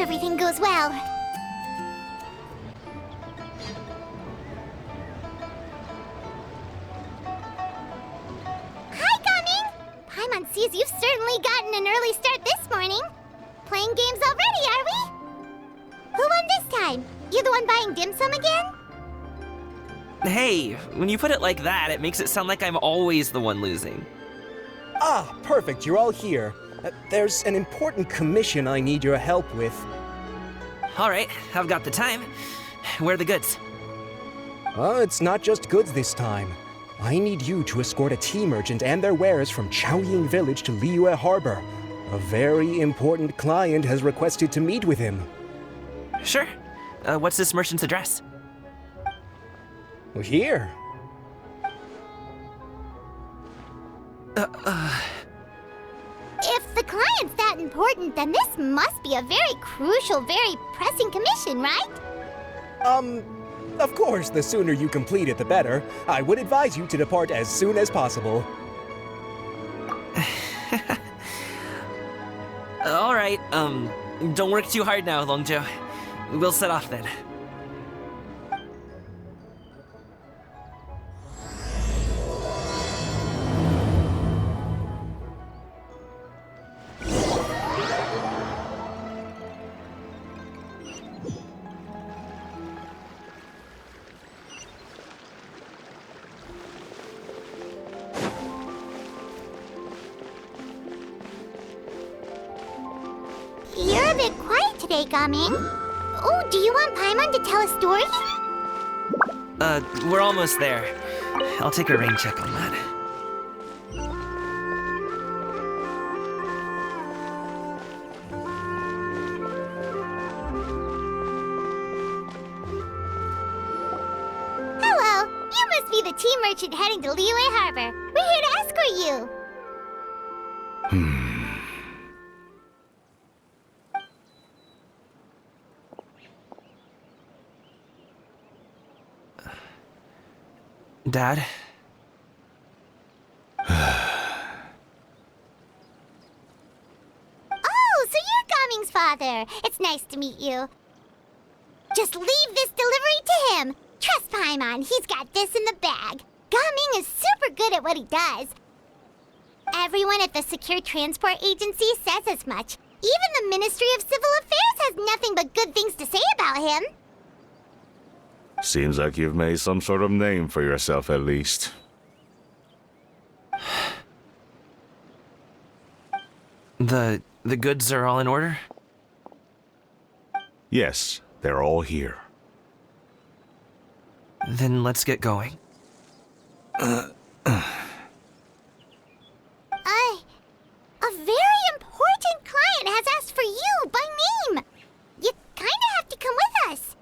everything goes well. Hi, Gsming! Paimon sees you've certainly gotten an early start this morning. Playing games already, are we? Who won this time? You the one buying dim sum again? Hey, when you put it like that, it makes it sound like I'm always the one losing. Ah, perfect, you're all here. There's an important commission I need your help with. Alright, I've got the time. Where are the goods? It's not just goods this time. I need you to escort a tea merchant and their wares from Chaoying Village to Liyue Harbor. A very important client has requested to meet with him. Sure. What's this merchant's address? Here. If the client's that important, then this must be a very crucial, very pressing commission, right? Of course, the sooner you complete it, the better. I would advise you to depart as soon as possible. Alright, don't work too hard now, Longzhou. We'll set off then. You're a bit quiet today, Gsming. Oh, do you want Paimon to tell a story? We're almost there. I'll take a rain check on that. Hello, you must be the tea merchant heading to Liyue Harbor. We're here to escort you. Dad? Oh, so you're Gsming's father. It's nice to meet you. Just leave this delivery to him. Trust Paimon, he's got this in the bag. Gsming is super good at what he does. Everyone at the Secure Transport Agency says as much. Even the Ministry of Civil Affairs has nothing but good things to say about him. Seems like you've made some sort of name for yourself, at least. The goods are all in order? Yes, they're all here. Then let's get going. A very important client has asked for you by name. You kinda have to come with us.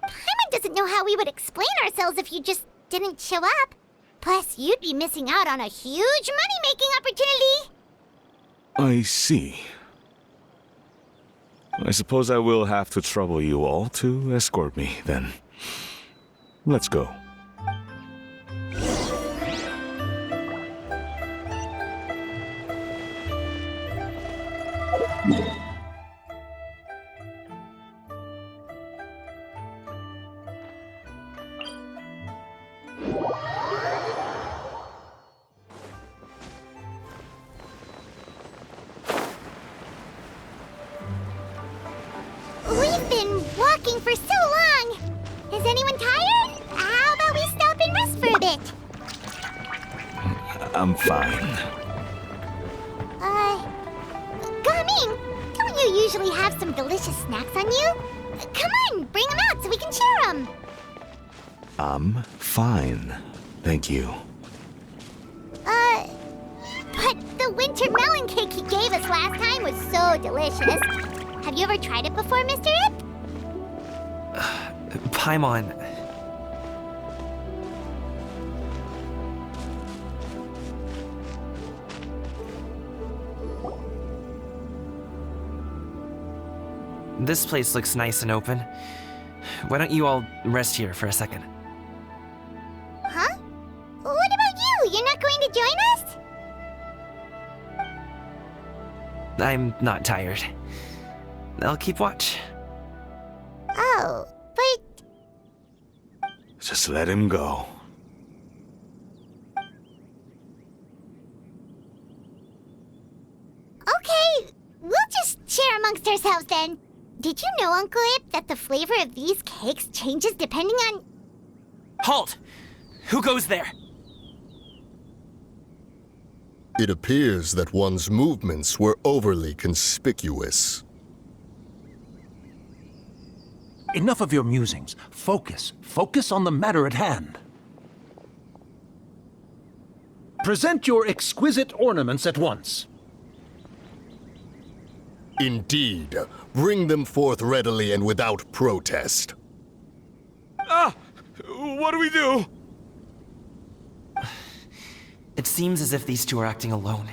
Paimon doesn't know how we would explain ourselves if you just didn't show up. Plus, you'd be missing out on a huge money-making opportunity. I see. I suppose I will have to trouble you all to escort me, then. Let's go. We've been walking for so long. Is anyone tired? How about we stop and rest for a bit? I'm fine. Gsming, don't you usually have some delicious snacks on you? Come on, bring them out so we can share them. I'm fine. Thank you. But the winter melon cake he gave us last time was so delicious. Have you ever tried it before, Mr. Ip? Paimon. This place looks nice and open. Why don't you all rest here for a second? Huh? What about you? You're not going to join us? I'm not tired. I'll keep watch. Oh, but Just let him go. okay, we'll just share amongst ourselves then. Did you know, Uncle Ip, that the flavor of these cakes changes depending on... Halt! Who goes there? It appears that one's movements were overly conspicuous. Enough of your musings. Focus. Focus on the matter at hand. Present your exquisite ornaments at once. Indeed. Bring them forth readily and without protest. What do we do? It seems as if these two are acting alone.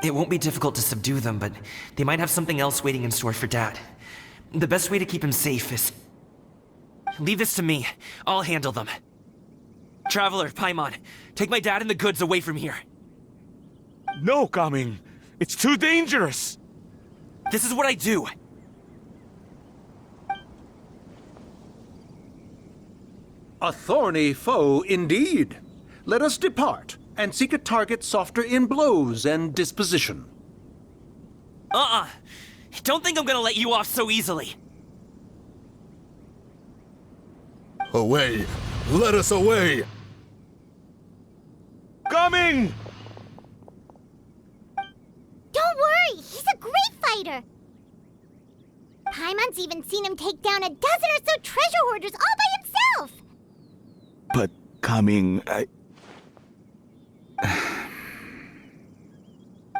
It won't be difficult to subdue them, but they might have something else waiting in store for Dad. The best way to keep him safe is... leave this to me. I'll handle them. Traveler, Paimon, take my dad and the goods away from here. No, Gsming. It's too dangerous. This is what I do. A thorny foe indeed. Let us depart and seek a target softer in blows and disposition. Don't think I'm gonna let you off so easily. Away! Let us away! Gsming! Don't worry, he's a great fighter. Paimon's even seen him take down a dozen or so treasure hoarders all by himself. But, Gsming,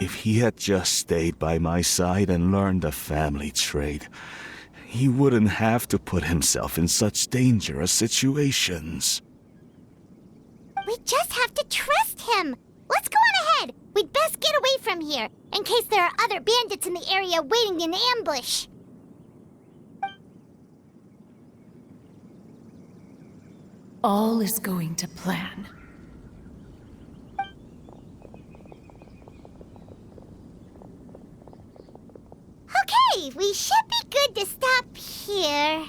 if he had just stayed by my side and learned the family trade, he wouldn't have to put himself in such dangerous situations. We just have to trust him. Let's go on ahead. We'd best get away from here, in case there are other bandits in the area waiting in ambush. All is going to plan. Okay, we should be good to stop here.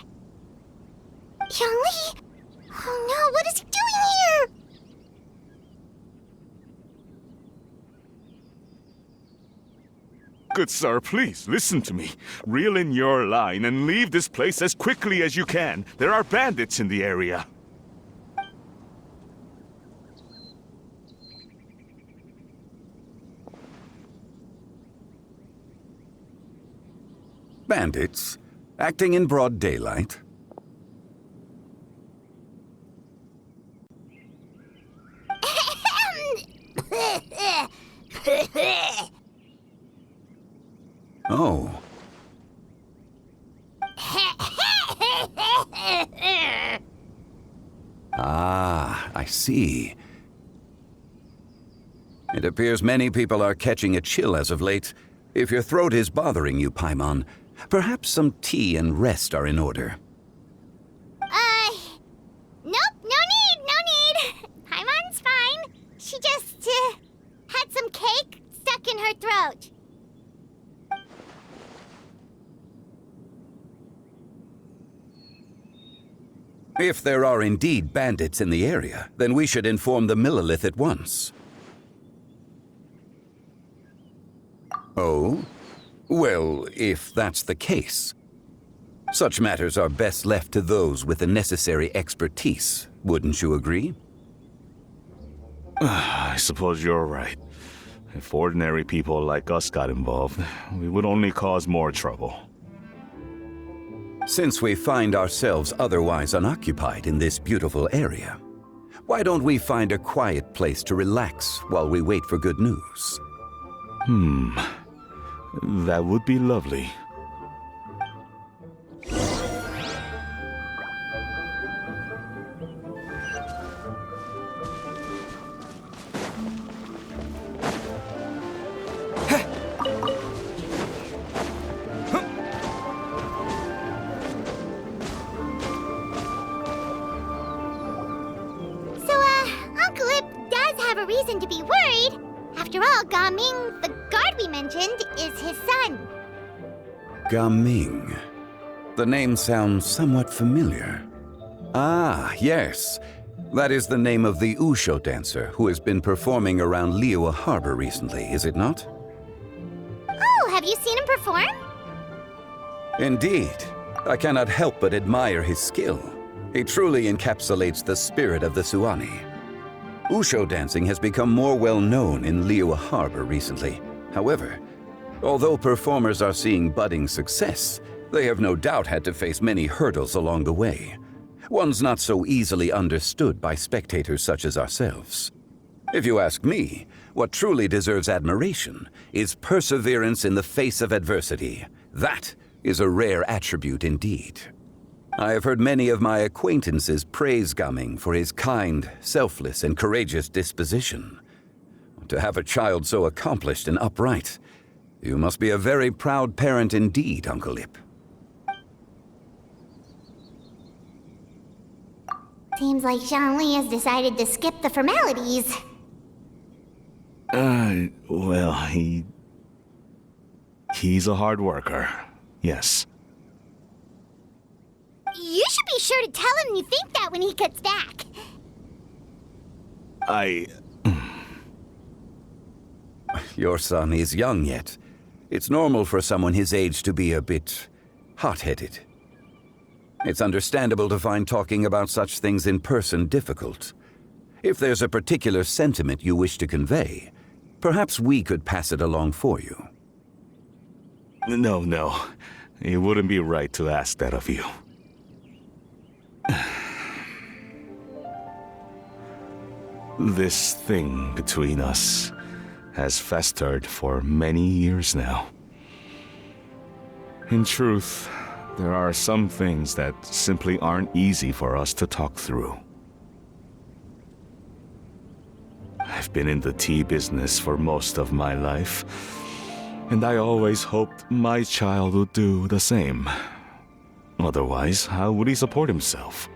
Zhongli? Oh no, what is he doing here? Good sir, please, listen to me. Reel in your line and leave this place as quickly as you can. There are bandits in the area. Bandits? Acting in broad daylight? Oh. Ah, I see. It appears many people are catching a chill as of late. If your throat is bothering you, Paimon, perhaps some tea and rest are in order. Nope, no need. Paimon's fine. She just, had some cake stuck in her throat. If there are indeed bandits in the area, then we should inform the Millelith at once. Oh? Well, if that's the case. Such matters are best left to those with the necessary expertise, wouldn't you agree? I suppose you're right. If ordinary people like us got involved, we would only cause more trouble. Since we find ourselves otherwise unoccupied in this beautiful area, why don't we find a quiet place to relax while we wait for good news? That would be lovely. Uncle Ip does have a reason to be worried. After all, Gsming, the guard we mentioned, is his son. Gsming. The name sounds somewhat familiar. Ah, yes. That is the name of the Wushu dancer who has been performing around Liyue Harbor recently, is it not? Oh, have you seen him perform? Indeed. I cannot help but admire his skill. He truly encapsulates the spirit of the Suani. Wushu dancing has become more well known in Liyue Harbor recently. However, although performers are seeing budding success, they have no doubt had to face many hurdles along the way. Ones not so easily understood by spectators such as ourselves. If you ask me, what truly deserves admiration is perseverance in the face of adversity. That is a rare attribute indeed. I have heard many of my acquaintances praise Gsming for his kind, selfless, and courageous disposition. To have a child so accomplished and upright, you must be a very proud parent indeed, Uncle Yip. Seems like Zhongli has decided to skip the formalities. Well, he's a hard worker. Yes. You should be sure to tell him you think that when he gets back. Your son is young yet. It's normal for someone his age to be a bit hot-headed. It's understandable to find talking about such things in person difficult. If there's a particular sentiment you wish to convey, perhaps we could pass it along for you. No. It wouldn't be right to ask that of you. This thing between us has festered for many years now. In truth, there are some things that simply aren't easy for us to talk through. I've been in the tea business for most of my life, and I always hoped my child would do the same. Otherwise, how would he support himself?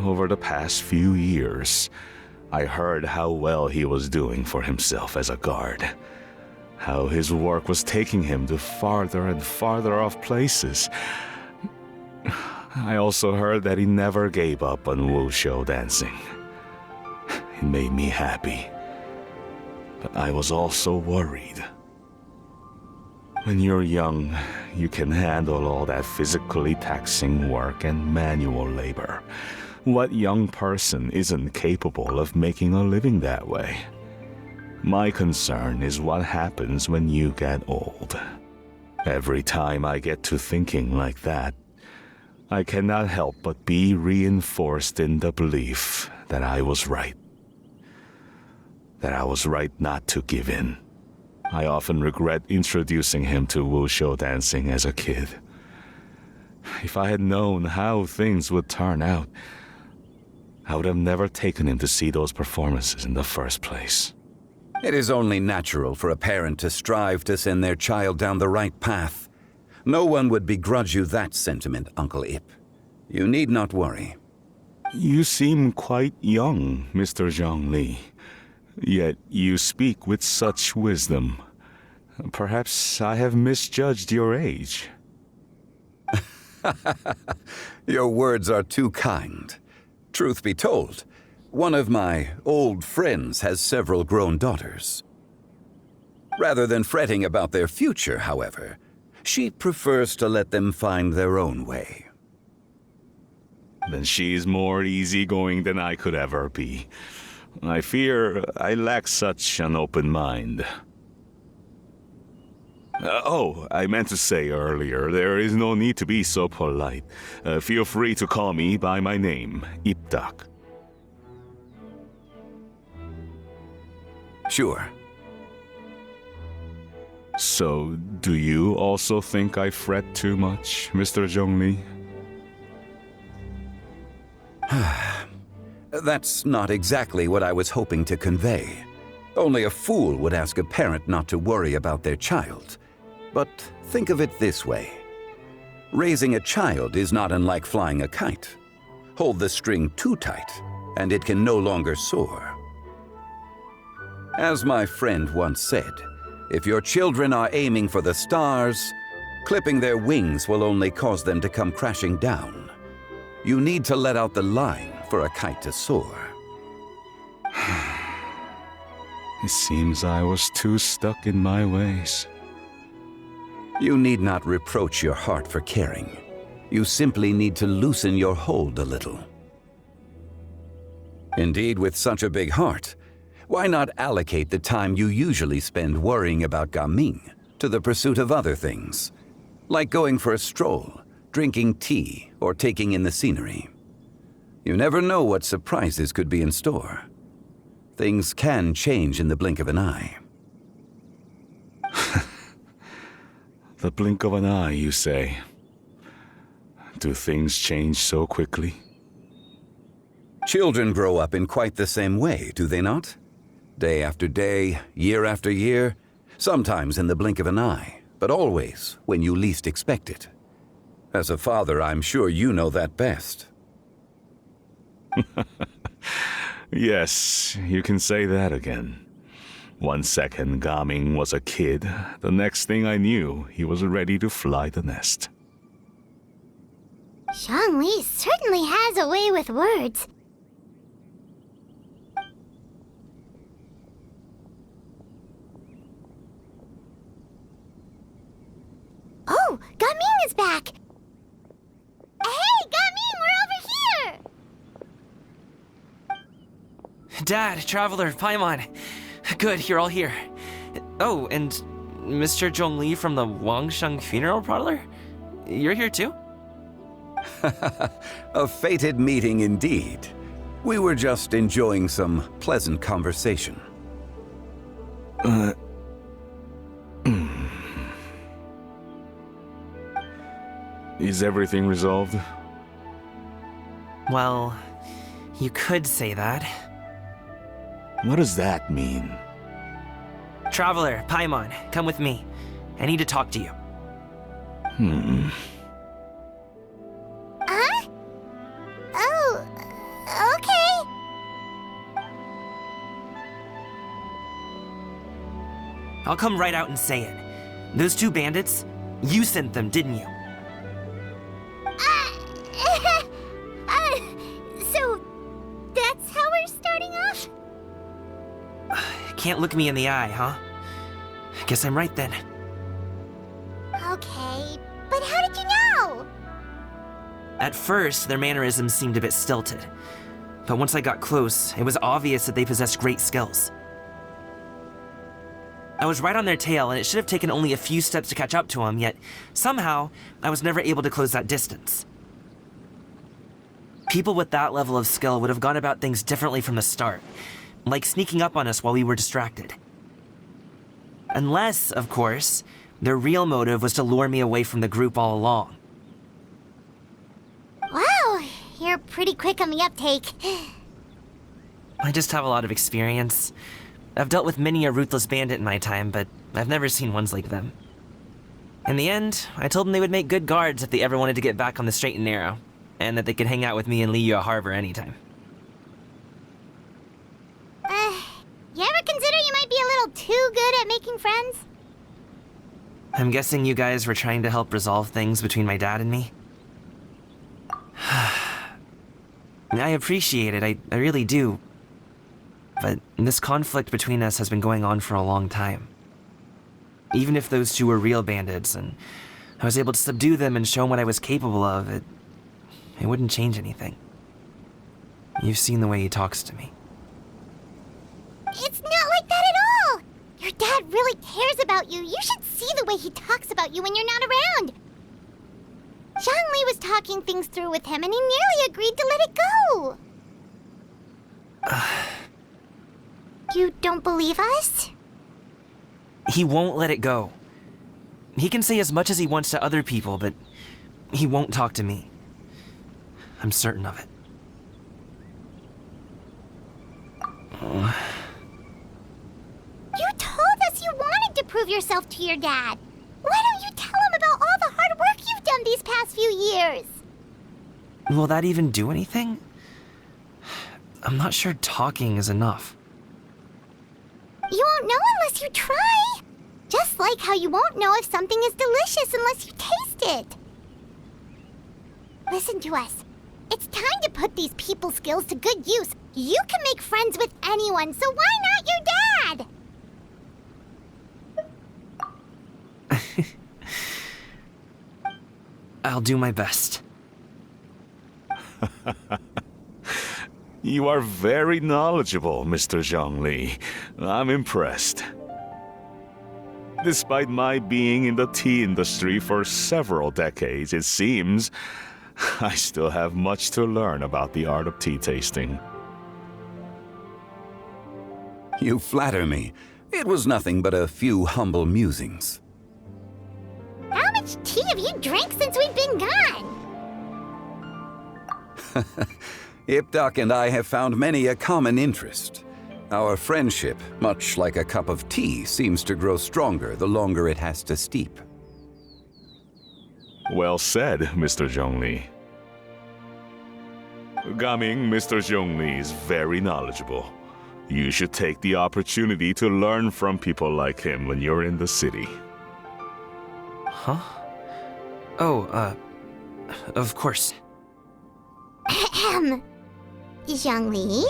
Over the past few years, I heard how well he was doing for himself as a guard. How his work was taking him to farther and farther off places. I also heard that he never gave up on Wushu dancing. It made me happy. But I was also worried. When you're young, you can handle all that physically taxing work and manual labor. What young person isn't capable of making a living that way? My concern is what happens when you get old. Every time I get to thinking like that, I cannot help but be reinforced in the belief that I was right. That I was right not to give in. I often regret introducing him to Wushu dancing as a kid. If I had known how things would turn out, I would have never taken him to see those performances in the first place. It is only natural for a parent to strive to send their child down the right path. No one would begrudge you that sentiment, Uncle Yip. You need not worry. You seem quite young, Mr. Zhongli. Yet you speak with such wisdom. Perhaps I have misjudged your age. Your words are too kind. Truth be told, one of my old friends has several grown daughters. Rather than fretting about their future, however, she prefers to let them find their own way. Then she's more easygoing than I could ever be. I fear I lack such an open mind. I meant to say earlier, there is no need to be so polite. Feel free to call me by my name, Yip Tak. Sure. So, do you also think I fret too much, Mr. Zhongli? That's not exactly what I was hoping to convey. Only a fool would ask a parent not to worry about their child. But think of it this way. Raising a child is not unlike flying a kite. Hold the string too tight, and it can no longer soar. As my friend once said, If your children are aiming for the stars, clipping their wings will only cause them to come crashing down. You need to let out the line for a kite to soar. It seems I was too stuck in my ways. You need not reproach your heart for caring. You simply need to loosen your hold a little. Indeed, with such a big heart, why not allocate the time you usually spend worrying about Gsming to the pursuit of other things, like going for a stroll, drinking tea, or taking in the scenery? You never know what surprises could be in store. Things can change in the blink of an eye. The blink of an eye, you say? Do things change so quickly? Children grow up in quite the same way, do they not? Day after day, year after year, sometimes in the blink of an eye, but always when you least expect it. As a father, I'm sure you know that best. Yes, you can say that again. 1 second Gsming was a kid, the next thing I knew, he was ready to fly the nest. Zhongli certainly has a way with words. Oh, Gsming is back! Hey, Gsming, we're over here! Dad, Traveler, Paimon. Good, you're all here. Oh, and Mr. Zhongli from the Wangsheng Funeral Parlor? You're here too? A fated meeting indeed. We were just enjoying some pleasant conversation. Is everything resolved? Well, you could say that. What does that mean? Traveler, Paimon, come with me. I need to talk to you. Huh? Oh, okay. I'll come right out and say it. Those two bandits, you sent them, didn't you? So that's how we're starting off? Can't look me in the eye, huh? Guess I'm right then. Okay, but how did you know? At first, their mannerisms seemed a bit stilted. But once I got close, it was obvious that they possessed great skills. I was right on their tail, and it should have taken only a few steps to catch up to them, yet somehow, I was never able to close that distance. People with that level of skill would have gone about things differently from the start, like sneaking up on us while we were distracted. Unless, of course, their real motive was to lure me away from the group all along. Wow, you're pretty quick on the uptake. I just have a lot of experience. I've dealt with many a ruthless bandit in my time, but I've never seen ones like them. In the end, I told them they would make good guards if they ever wanted to get back on the straight and narrow, and that they could hang out with me in Liyue Harbor anytime. You ever consider you might be a little too good at making friends? I'm guessing you guys were trying to help resolve things between my dad and me? I appreciate it, I really do. But this conflict between us has been going on for a long time. Even if those two were real bandits, and I was able to subdue them and show them what I was capable of, it wouldn't change anything. You've seen the way he talks to me. It's not like that at all! Your dad really cares about you. You should see the way he talks about you when you're not around. Zhongli was talking things through with him, and he nearly agreed to let it go. You don't believe us? He won't let it go. He can say as much as he wants to other people, but he won't talk to me. I'm certain of it. You told us you wanted to prove yourself to your dad. Why don't you tell him about all the hard work you've done these past few years? Will that even do anything? I'm not sure talking is enough. You won't know unless you try. It's like how you won't know if something is delicious unless you taste it. Listen to us. It's time to put these people skills to good use. You can make friends with anyone, so why not your dad? I'll do my best. You are very knowledgeable, Mr. Zhongli. I'm impressed. Despite my being in the tea industry for several decades, it seems I still have much to learn about the art of tea tasting. You flatter me. It was nothing but a few humble musings. How much tea have you drank since we've been gone? Yip Tak and I have found many a common interest. Our friendship, much like a cup of tea, seems to grow stronger the longer it has to steep. Well said, Mr. Zhongli. Gsming, Mr. Zhongli is very knowledgeable. You should take the opportunity to learn from people like him when you're in the city. Huh? Oh, of course. Zhongli?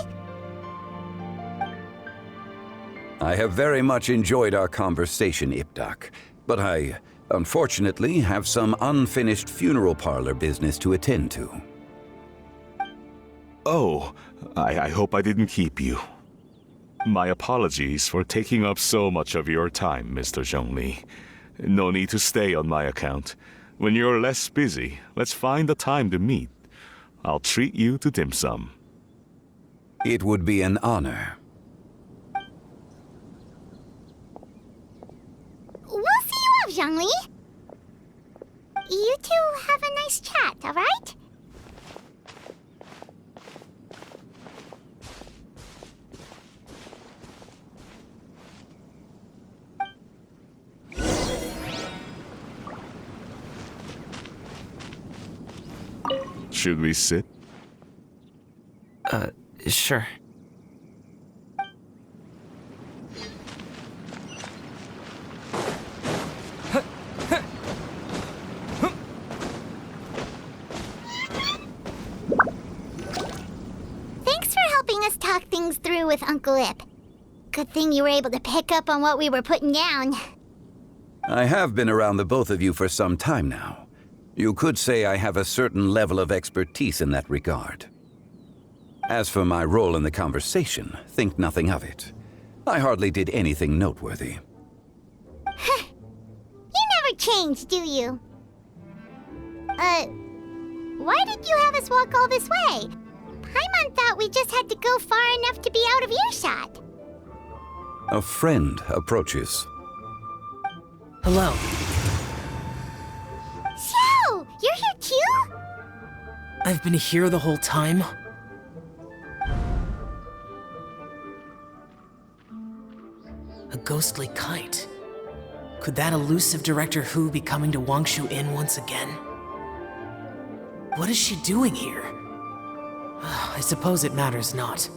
I have very much enjoyed our conversation, Yip Tak, but I, unfortunately, have some unfinished funeral parlor business to attend to. Oh, I hope I didn't keep you. My apologies for taking up so much of your time, Mr. Zhongli. No need to stay on my account. When you're less busy, let's find a time to meet. I'll treat you to dim sum. It would be an honor. We'll see you off, Zhongli. You two have a nice chat, all right? Should we sit? Sure. Thanks for helping us talk things through with Uncle Yip. Good thing you were able to pick up on what we were putting down. I have been around the both of you for some time now. You could say I have a certain level of expertise in that regard. As for my role in the conversation, think nothing of it. I hardly did anything noteworthy. You never change, do you? Why did you have us walk all this way? Paimon thought we just had to go far enough to be out of earshot. A friend approaches. Hello. Xiao! You're here too? I've been here the whole time. A ghostly kite. Could that elusive Director Hu be coming to Washu Inn once again? What is she doing here? I suppose it matters not.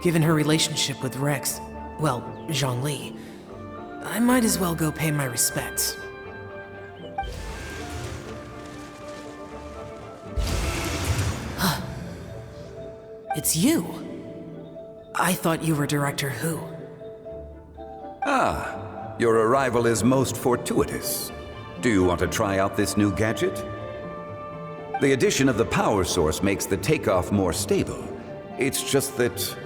Given her relationship with Rex, well, Zhongli, I might as well go pay my respects. It's you. I thought you were Director Hu. Ah, your arrival is most fortuitous. Do you want to try out this new gadget? The addition of the power source makes the takeoff more stable. It's just that...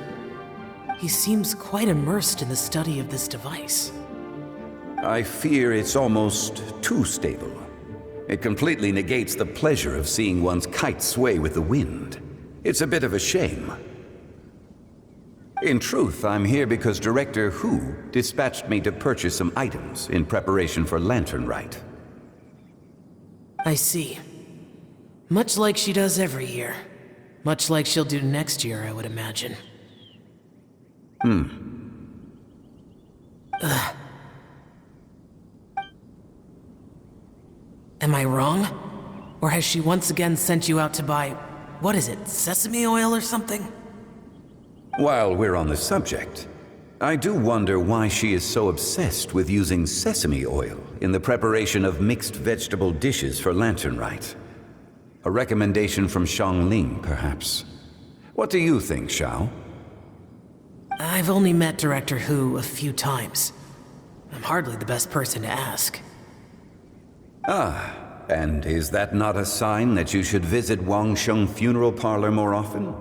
He seems quite immersed in the study of this device. I fear it's almost too stable. It completely negates the pleasure of seeing one's kite sway with the wind. It's a bit of a shame. In truth, I'm here because Director Hu dispatched me to purchase some items in preparation for Lantern Rite. I see. Much like she does every year. Much like she'll do next year, I would imagine. Am I wrong? Or has she once again sent you out to buy, what is it, sesame oil or something? While we're on the subject, I do wonder why she is so obsessed with using sesame oil in the preparation of mixed vegetable dishes for Lantern Rite. A recommendation from Zhongli, perhaps. What do you think, Xiao? I've only met Director Hu a few times. I'm hardly the best person to ask. Ah, and is that not a sign that you should visit Wangsheng Funeral Parlor more often?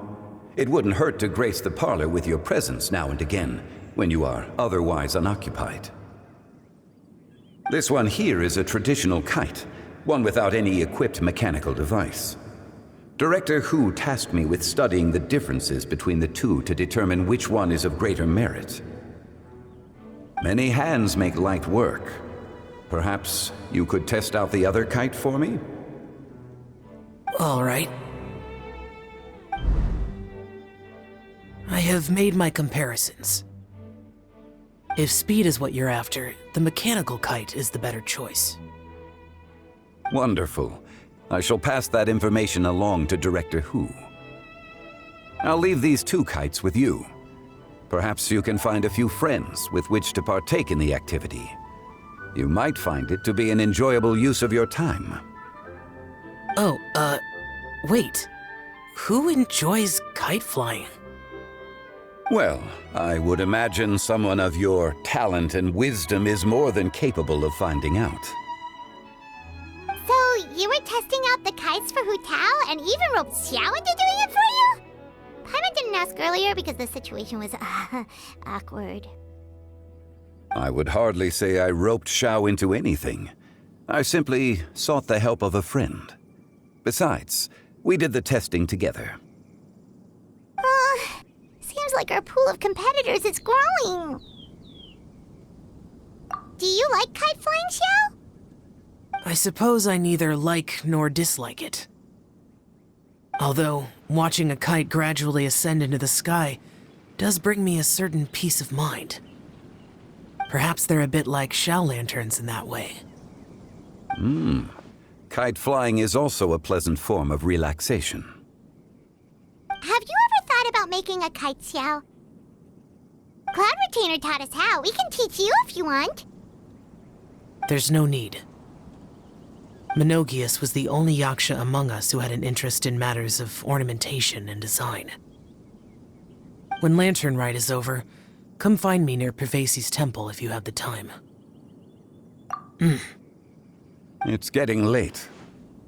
It wouldn't hurt to grace the parlor with your presence now and again, when you are otherwise unoccupied. This one here is a traditional kite, one without any equipped mechanical device. Director Hu tasked me with studying the differences between the two to determine which one is of greater merit. Many hands make light work. Perhaps you could test out the other kite for me? All right. I have made my comparisons. If speed is what you're after, the mechanical kite is the better choice. Wonderful. I shall pass that information along to Director Hu. I'll leave these two kites with you. Perhaps you can find a few friends with which to partake in the activity. You might find it to be an enjoyable use of your time. Oh, wait. Who enjoys kite flying? Well, I would imagine someone of your talent and wisdom is more than capable of finding out. So, you were testing out the kites for Hu Tao and even roped Xiao into doing it for you? Paimon didn't ask earlier because the situation was, awkward. I would hardly say I roped Xiao into anything. I simply sought the help of a friend. Besides, we did the testing together. Seems like our pool of competitors is growing. Do you like kite flying, Xiao? I suppose I neither like nor dislike it. Although, watching a kite gradually ascend into the sky does bring me a certain peace of mind. Perhaps they're a bit like Xiao lanterns in that way. Kite flying is also a pleasant form of relaxation. Have you ever thought about making a kite, Xiao? Cloud Retainer taught us how. We can teach you if you want. There's no need. Menogius was the only Yaksha among us who had an interest in matters of ornamentation and design. When Lantern Rite is over, come find me near Pervasi's temple if you have the time. It's getting late.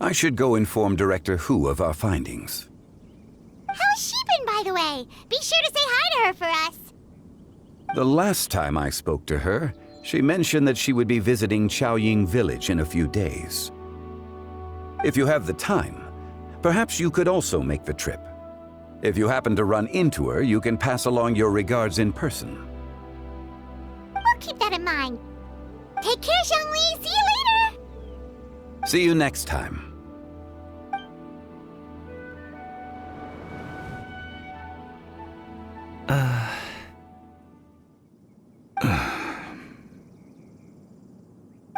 I should go inform Director Hu of our findings. How's she been, by the way? Be sure to say hi to her for us. The last time I spoke to her, she mentioned that she would be visiting Chaoying village in a few days. If you have the time, perhaps you could also make the trip. If you happen to run into her, you can pass along your regards in person. We'll keep that in mind. Take care, Zhongli. See you later. See you next time.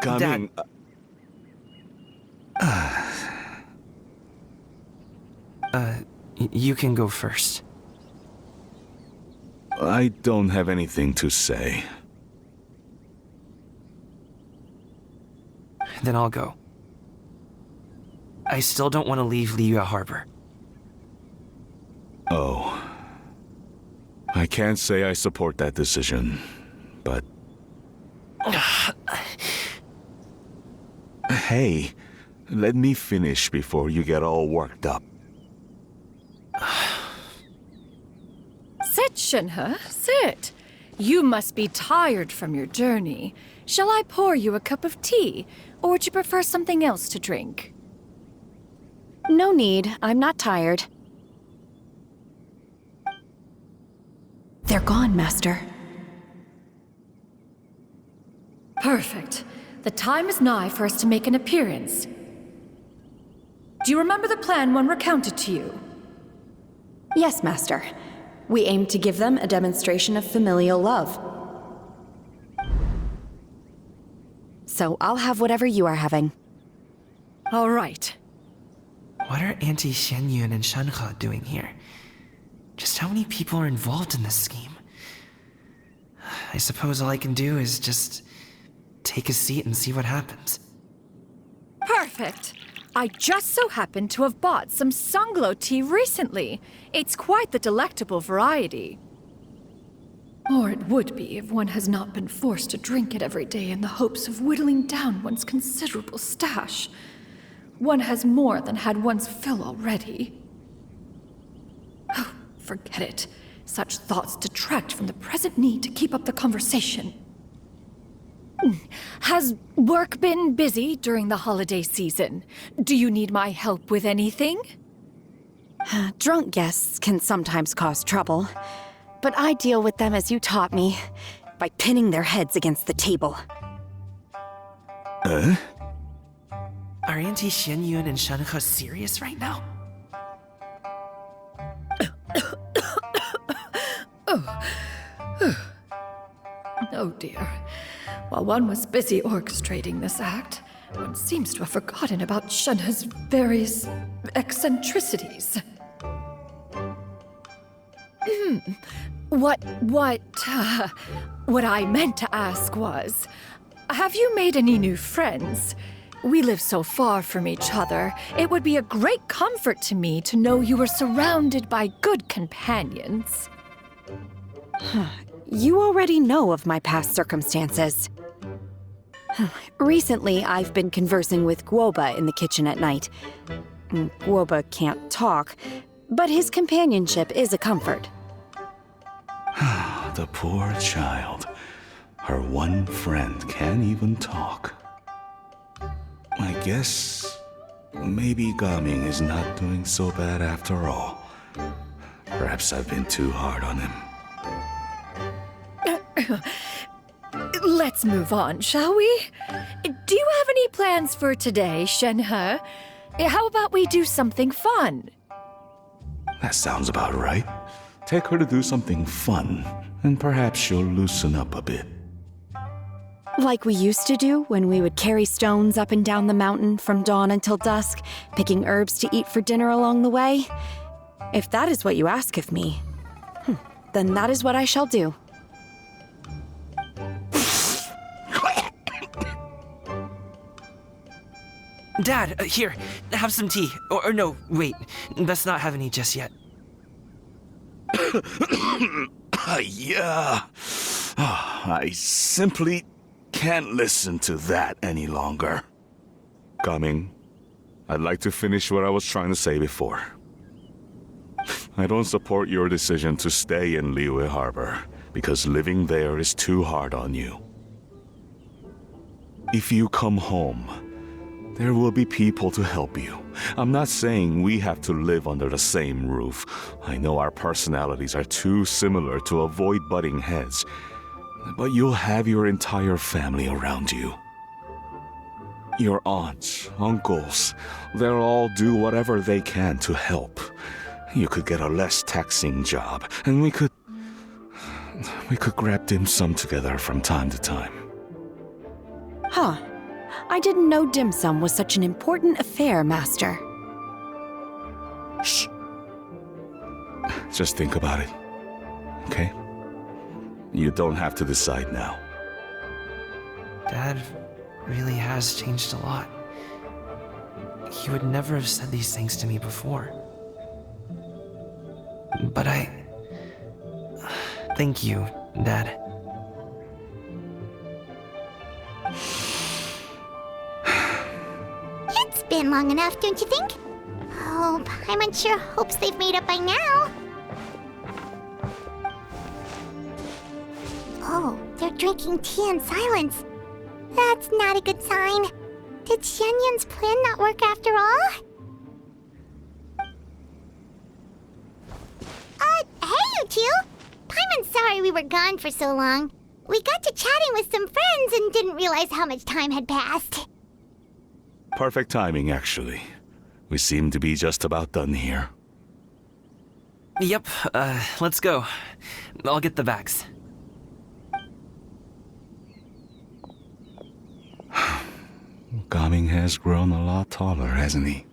Coming. You can go first. I don't have anything to say. Then I'll go. I still don't want to leave Liyue Harbor. Oh. I can't say I support that decision, but... Hey, let me finish before you get all worked up. Sit, Shenhe, sit. You must be tired from your journey. Shall I pour you a cup of tea, or would you prefer something else to drink? No need. I'm not tired. They're gone, Master. Perfect. The time is nigh for us to make an appearance. Do you remember the plan one recounted to you? Yes, Master. We aim to give them a demonstration of familial love. So I'll have whatever you are having. All right. What are Auntie Xianyun and Shenhe doing here? Just how many people are involved in this scheme? I suppose all I can do is just take a seat and see what happens. Perfect. I just so happened to have bought some Sunglow tea recently. It's quite the delectable variety. Or it would be if one has not been forced to drink it every day in the hopes of whittling down one's considerable stash. One has more than had one's fill already. Oh, forget it. Such thoughts detract from the present need to keep up the conversation. Has work been busy during the holiday season? Do you need my help with anything? Drunk guests can sometimes cause trouble, but I deal with them as you taught me, by pinning their heads against the table. Are Auntie Xianyun and Shenhe serious right now? Oh dear. While one was busy orchestrating this act, one seems to have forgotten about Shenhe's various eccentricities. What I meant to ask was, have you made any new friends? We live so far from each other, it would be a great comfort to me to know you were surrounded by good companions. You already know of my past circumstances. Recently, I've been conversing with Guoba in the kitchen at night. Guoba can't talk, but his companionship is a comfort. The poor child. Her one friend can't even talk. I guess maybe Gsming is not doing so bad after all. Perhaps I've been too hard on him. Let's move on, shall we? Do you have any plans for today, Shenhe? How about we do something fun? That sounds about right. Take her to do something fun, and perhaps she'll loosen up a bit. Like we used to do when we would carry stones up and down the mountain from dawn until dusk, picking herbs to eat for dinner along the way? If that is what you ask of me, then that is what I shall do. Dad, here, have some tea. Or no, wait, let's not have any just yet. Yeah. I simply can't listen to that any longer. Gsming, I'd like to finish what I was trying to say before. I don't support your decision to stay in Liyue Harbor, because living there is too hard on you. If you come home, there will be people to help you. I'm not saying we have to live under the same roof. I know our personalities are too similar to avoid butting heads. But you'll have your entire family around you. Your aunts, uncles, they'll all do whatever they can to help. You could get a less taxing job, and we could grab dim sum together from time to time. Huh. I didn't know dim sum was such an important affair, Master. Shh. Just think about it, okay? You don't have to decide now. Dad really has changed a lot. He would never have said these things to me before. But thank you, Dad. It's been long enough, don't you think? Oh, Paimon sure hopes they've made up by now. Oh, they're drinking tea in silence. That's not a good sign. Did Xianyun's plan not work after all? Hey you two! Paimon's sorry we were gone for so long. We got to chatting with some friends and didn't realize how much time had passed. Perfect timing, actually. We seem to be just about done here. Yep, let's go. I'll get the bags. Gsming has grown a lot taller, hasn't he?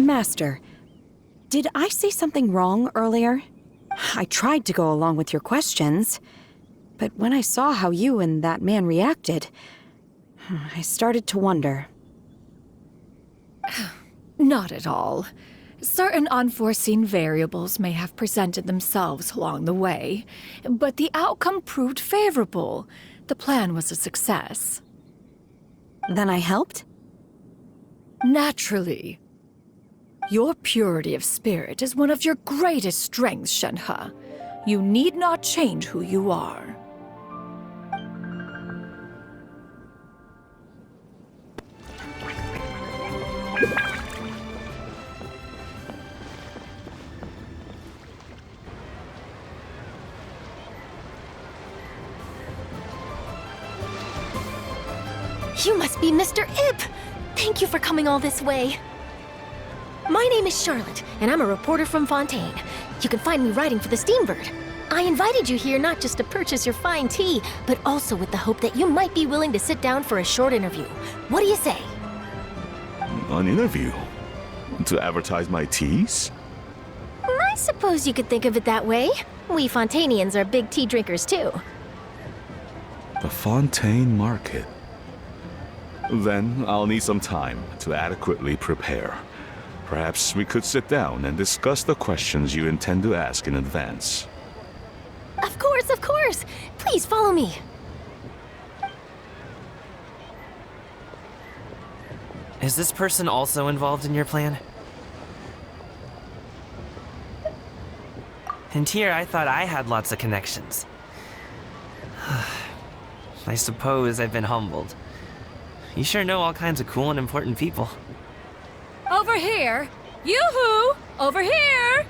Master, did I say something wrong earlier? I tried to go along with your questions, but when I saw how you and that man reacted, I started to wonder. Not at all. Certain unforeseen variables may have presented themselves along the way, but the outcome proved favorable. The plan was a success. Then I helped? Naturally. Your purity of spirit is one of your greatest strengths, Shenhe. You need not change who you are. You must be Mr. Ip! Thank you for coming all this way. My name is Charlotte, and I'm a reporter from Fontaine. You can find me writing for the Steambird. I invited you here not just to purchase your fine tea, but also with the hope that you might be willing to sit down for a short interview. What do you say? An interview? To advertise my teas? I suppose you could think of it that way. We Fontainians are big tea drinkers too. The Fontaine Market. Then I'll need some time to adequately prepare. Perhaps we could sit down and discuss the questions you intend to ask in advance. Of course, of course! Please follow me. Is this person also involved in your plan? And here I thought I had lots of connections. I suppose I've been humbled. You sure know all kinds of cool and important people. Over here! Yoo-hoo! Over here!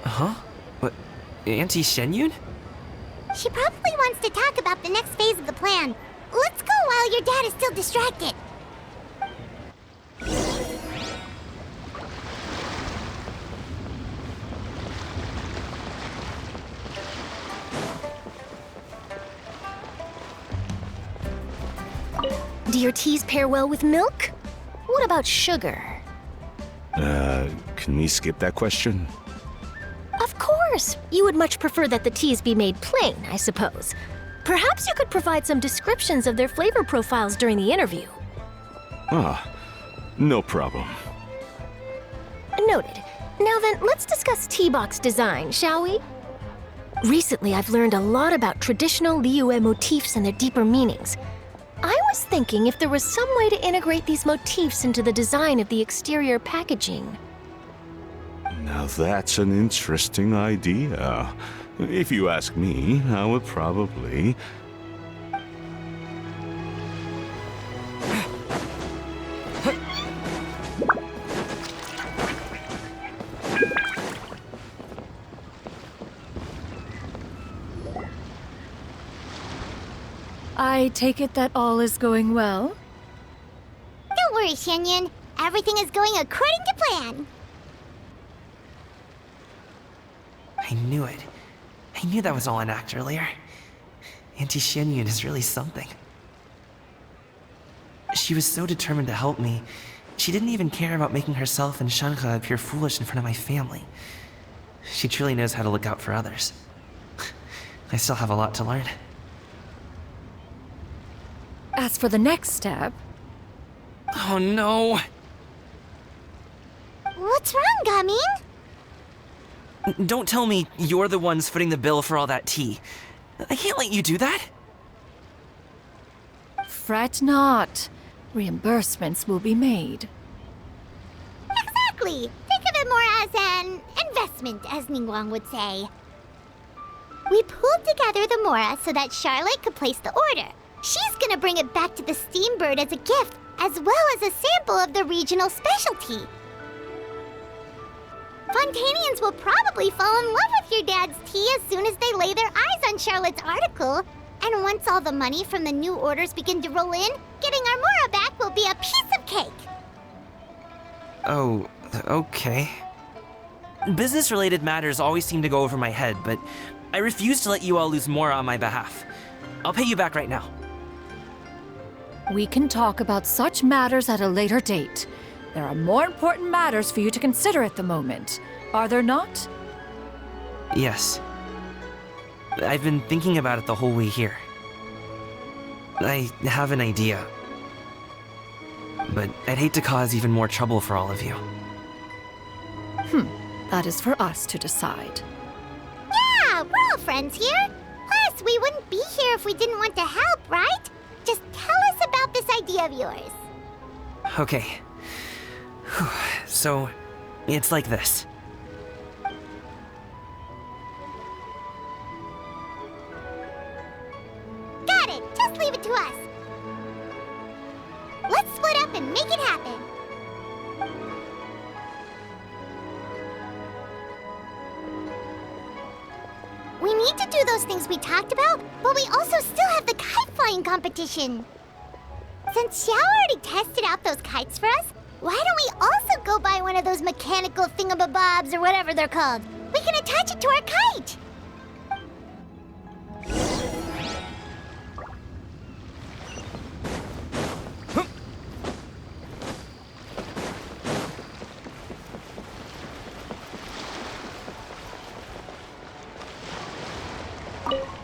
Huh? What? Auntie Xianyun? She probably wants to talk about the next phase of the plan. Let's go while your dad is still distracted. Do your teas pair well with milk? What about sugar? Can we skip that question? Of course! You would much prefer that the teas be made plain, I suppose. Perhaps you could provide some descriptions of their flavor profiles during the interview. Ah, no problem. Noted. Now then, let's discuss tea box design, shall we? Recently, I've learned a lot about traditional Liyue motifs and their deeper meanings. I was thinking if there was some way to integrate these motifs into the design of the exterior packaging. Now that's an interesting idea. If you ask me, I would probably... I take it that all is going well? Don't worry, Xianyun. Everything is going according to plan. I knew it. I knew that was all an act earlier. Auntie Xianyun is really something. She was so determined to help me. She didn't even care about making herself and Shenhe appear foolish in front of my family. She truly knows how to look out for others. I still have a lot to learn. As for the next step... Oh no! What's wrong, Gsming? Don't tell me you're the ones footing the bill for all that tea. I can't let you do that. Fret not. Reimbursements will be made. Exactly! Think of it more as an investment, as Ningguang would say. We pulled together the Mora so that Charlotte could place the order. She's gonna bring it back to the Steambird as a gift, as well as a sample of the regional specialty. Fontainians will probably fall in love with your dad's tea as soon as they lay their eyes on Charlotte's article. And once all the money from the new orders begin to roll in, getting our Mora back will be a piece of cake. Oh, okay. Business-related matters always seem to go over my head, but I refuse to let you all lose Mora on my behalf. I'll pay you back right now. We can talk about such matters at a later date. There are more important matters for you to consider at the moment, are there not? Yes. I've been thinking about it the whole way here. I have an idea. But I'd hate to cause even more trouble for all of you. That is for us to decide. Yeah, we're all friends here. Plus, we wouldn't be here if we didn't want to help, right? Just tell us about this idea of yours. Okay. So, it's like this. Got it! Just leave it to us. Let's split up and make it happen. We need to do those things we talked about, but we also still have the kite flying competition. Since Xiao already tested out those kites for us, why don't we also go buy one of those mechanical thingamabobs or whatever they're called? We can attach it to our kite.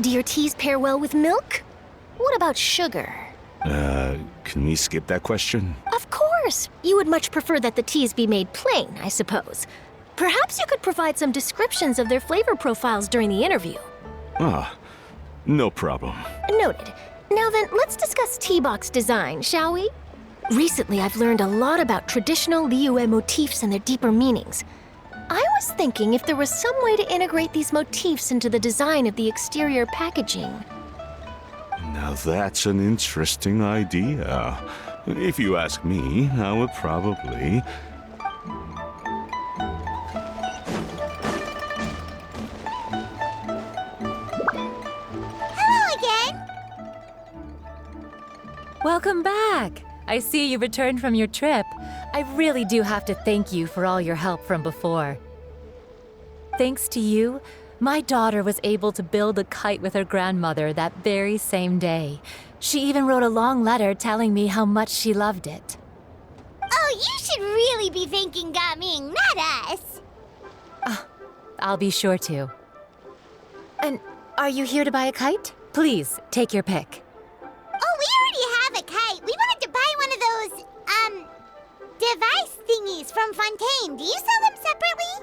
Do your teas pair well with milk? What about sugar? Can we skip that question? Of course! You would much prefer that the teas be made plain, I suppose. Perhaps you could provide some descriptions of their flavor profiles during the interview. Ah, no problem. Noted. Now then, let's discuss tea box design, shall we? Recently, I've learned a lot about traditional Liyue motifs and their deeper meanings. I was thinking if there was some way to integrate these motifs into the design of the exterior packaging. Now that's an interesting idea. If you ask me, I would probably... Hello again! Welcome back! I see you returned from your trip. I really do have to thank you for all your help from before. Thanks to you, my daughter was able to build a kite with her grandmother that very same day. She even wrote a long letter telling me how much she loved it. Oh, you should really be thanking Gsming, not us. I'll be sure to. And are you here to buy a kite? Please, take your pick. Oh, we already have a kite. We wanted to buy one of those, device thingies from Fontaine. Do you sell them separately?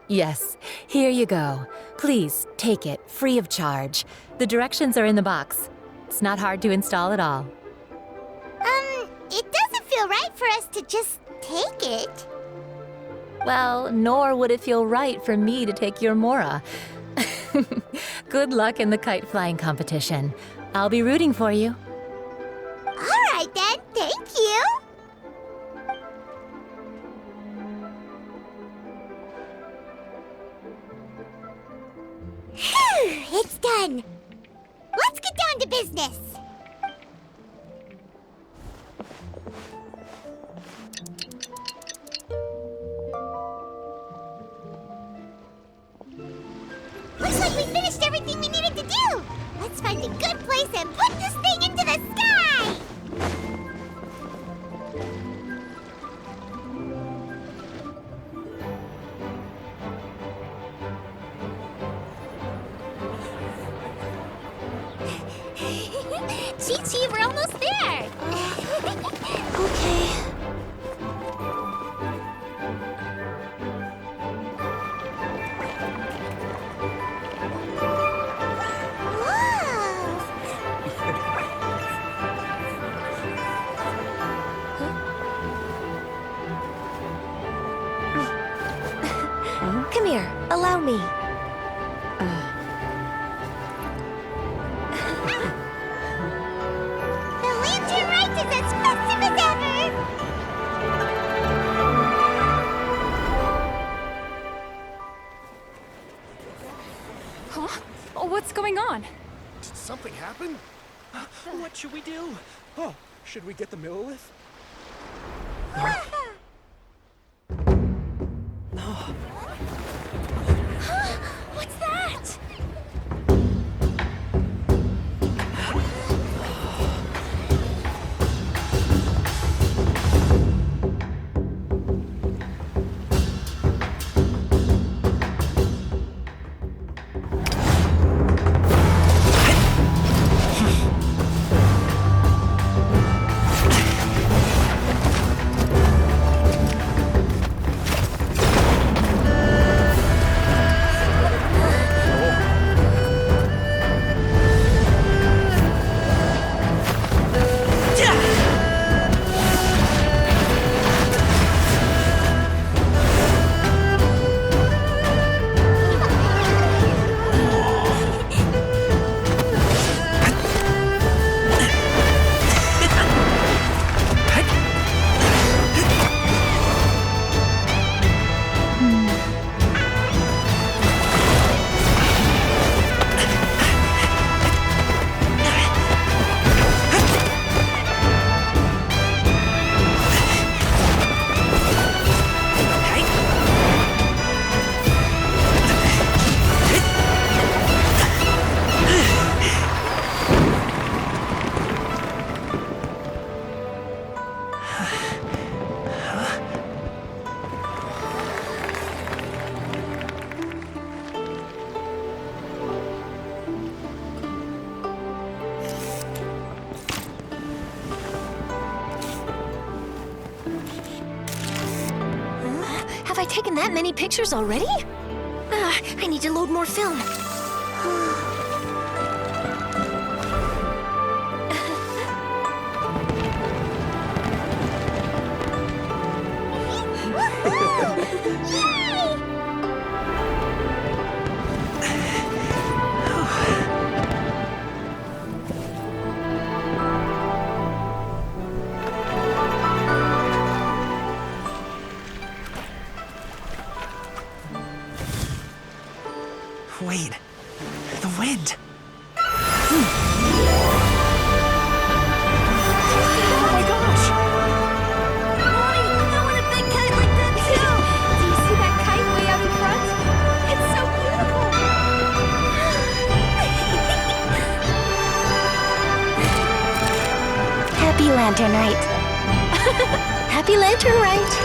Yes. Here you go. Please, take it, free of charge. The directions are in the box. It's not hard to install at all. It doesn't feel right for us to just take it. Well, nor would it feel right for me to take your Mora. Good luck in the kite flying competition. I'll be rooting for you. All right then, thank you. Phew, it's done. Let's get down to business. Looks like we finished everything we needed to do. Let's find a good place and put this thing into the sky! Chi-Chi, we're almost there! Okay. Come here, allow me. The lantern rite is as festive as ever! Huh? Oh, what's going on? Did something happen? What should we do? Oh, should we get the Millilith? What's that? Have I taken that many pictures already? I need to load more film. Wait, the wind. Oh my gosh! Mommy, I want a big kite like that too! Do you see that kite way out in front? It's so beautiful! Happy Lantern Rite. Happy Lantern Rite!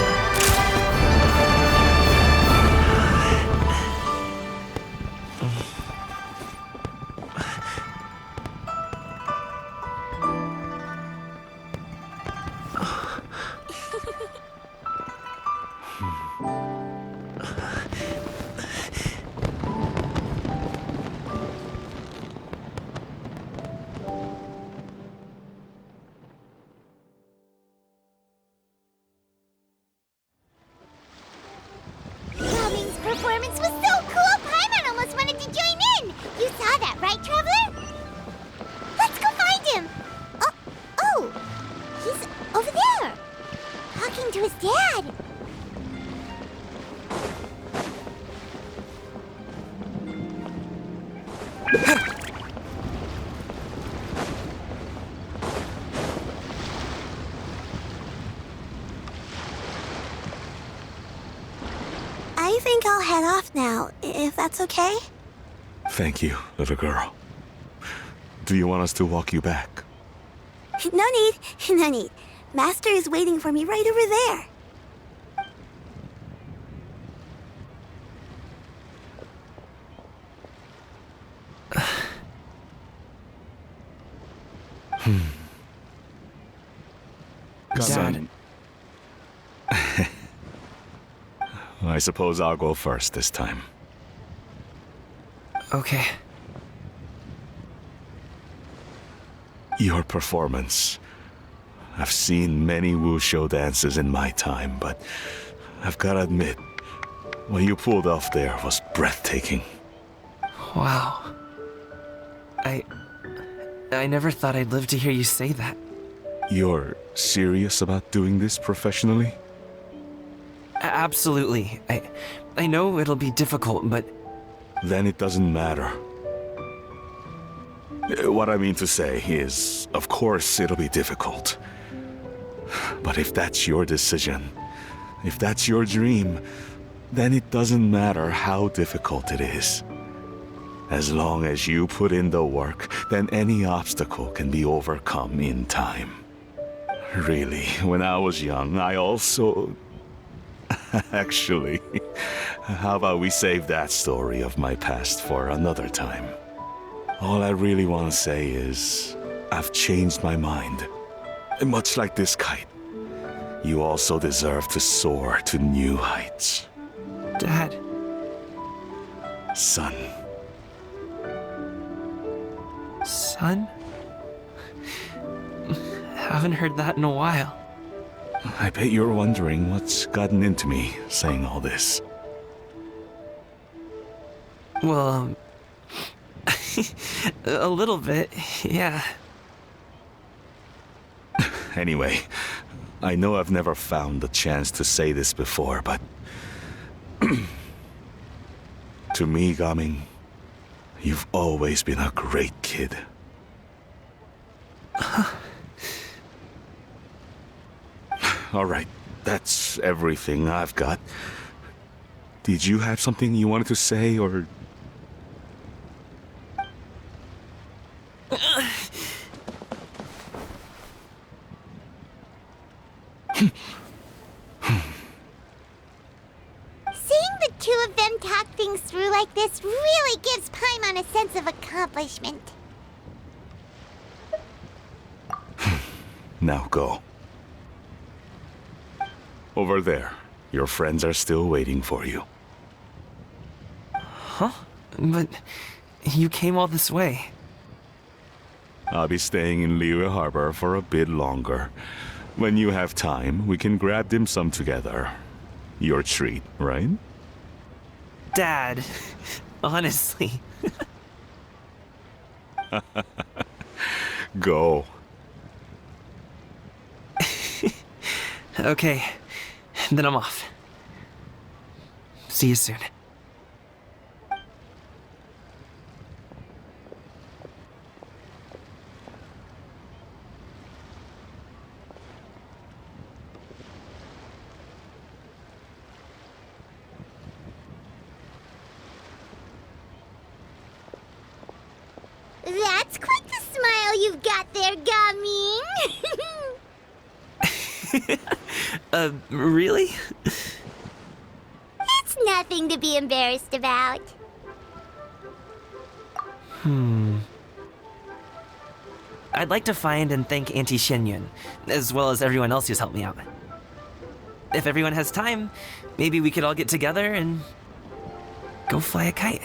Gaming's performance was so cool, Paimon almost wanted to join in! You saw that, right, Traveler? Let's go find him! Oh, he's over there! Talking to his dad! I think I'll head off now, if that's okay. Thank you, little girl. Do you want us to walk you back? No need, no need. Master is waiting for me right over there. Dad. I suppose I'll go first this time. Okay. Your performance. I've seen many wushou dances in my time, but I've gotta admit, what you pulled off there was breathtaking. Wow. I never thought I'd live to hear you say that. You're serious about doing this professionally? Absolutely. I know it'll be difficult, but... Then it doesn't matter. What I mean to say is, of course it'll be difficult. But if that's your decision, if that's your dream, then it doesn't matter how difficult it is. As long as you put in the work, then any obstacle can be overcome in time. Really, when I was young, I also... Actually, how about we save that story of my past for another time? All I really want to say is, I've changed my mind. Much like this kite, you also deserve to soar to new heights. Dad. Son. Son? Haven't heard that in a while. I bet you're wondering what's gotten into me saying all this. Well, a little bit, yeah. Anyway, I know I've never found the chance to say this before, but... to me, Gsming, you've always been a great kid. Alright, that's everything I've got. Did you have something you wanted to say, or... Seeing the two of them talk things through like this really gives Paimon a sense of accomplishment. Now go. Over there. Your friends are still waiting for you. Huh? But you came all this way. I'll be staying in Liyue Harbor for a bit longer. When you have time, we can grab dim sum together. Your treat, right? Dad, honestly. Go. Okay, then I'm off. See you soon. That's quite the smile you've got there, Gsming. Really? It's nothing to be embarrassed about. I'd like to find and thank Auntie Xianyun, as well as everyone else who's helped me out. If everyone has time, maybe we could all get together and go fly a kite.